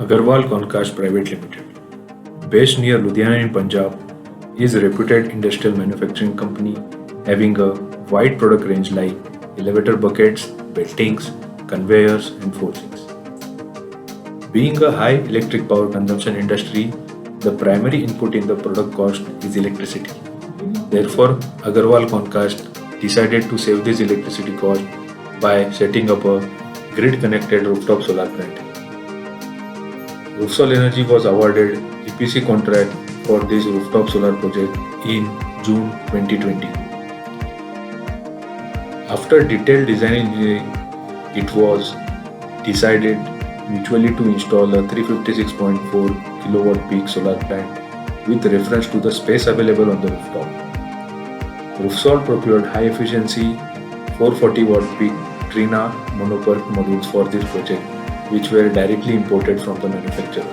Aggarwal Concast Pvt Ltd, based near Ludhiana in Punjab, is a reputed industrial manufacturing company having a wide product range like elevator buckets, beltings, conveyors, and forgings. Being a high electric power consumption industry, the primary input in the product cost is electricity. Therefore, Aggarwal Concast decided to save this electricity cost by setting up a grid-connected rooftop solar plant. Roofsol Energy was awarded EPC contract for this rooftop solar project in June 2020. After detailed design engineering, it was decided mutually to install a 356.4 KWp solar plant with reference to the space available on the rooftop. Roofsol procured high-efficiency 440 watt peak Trina mono-perc modules for this project, which were directly imported from the manufacturer.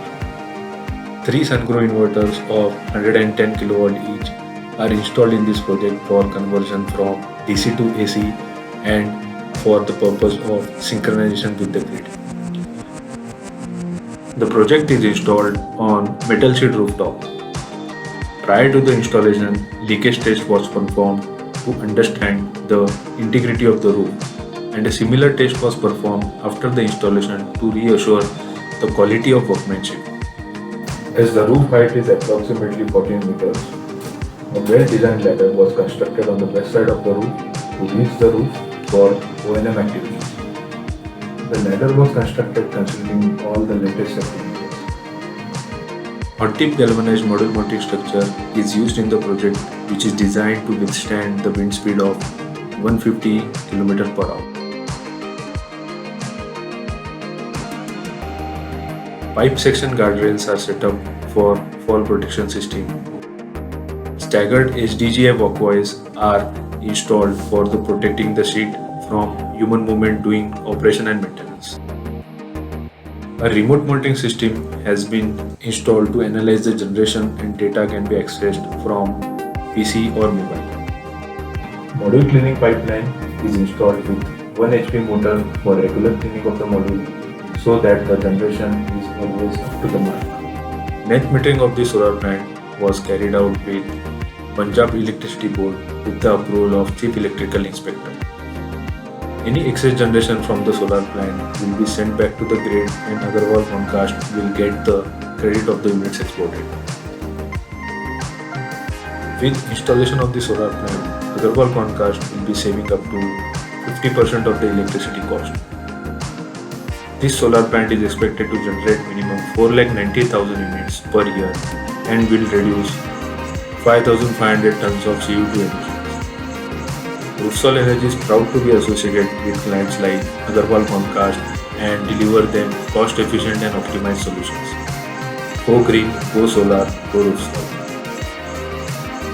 3 sun-grow inverters of 110 kW each are installed in this project for conversion from DC to AC and for the purpose of synchronization with the grid. The project is installed on metal sheet rooftop. Prior to the installation, leakage test was performed to understand the integrity of the roof, and a similar test was performed after the installation to reassure the quality of workmanship. As the roof height is approximately 14 meters, a well-designed ladder was constructed on the west side of the roof to reach the roof for O&M activities. The ladder was constructed considering all the latest safety measures. Hot-tip galvanized module mounting structure is used in the project, which is designed to withstand the wind speed of 150 km per hour. Pipe section guardrails are set up for fall protection system. Staggered HDGI walkways are installed for the protecting the sheet from human movement during operation and maintenance. A remote monitoring system has been installed to analyze the generation and data can be accessed from PC or mobile. Module cleaning pipeline is installed with 1 HP motor for regular cleaning of the module so that the generation is always up to the mark. Net metering of the solar plant was carried out with Punjab Electricity Board with the approval of Chief Electrical Inspector. Any excess generation from the solar plant will be sent back to the grid and Aggarwal Concast will get the credit of the units exported. With installation of the solar plant, Aggarwal Concast will be saving up to 50% of the electricity cost. This solar plant is expected to generate minimum 490,000 units per year and will reduce 5,500 tons of CO2 emissions. Roofsol Energy is proud to be associated with clients like Aggarwal Concast and deliver them cost-efficient and optimized solutions. Go green, go solar, go Roofsol.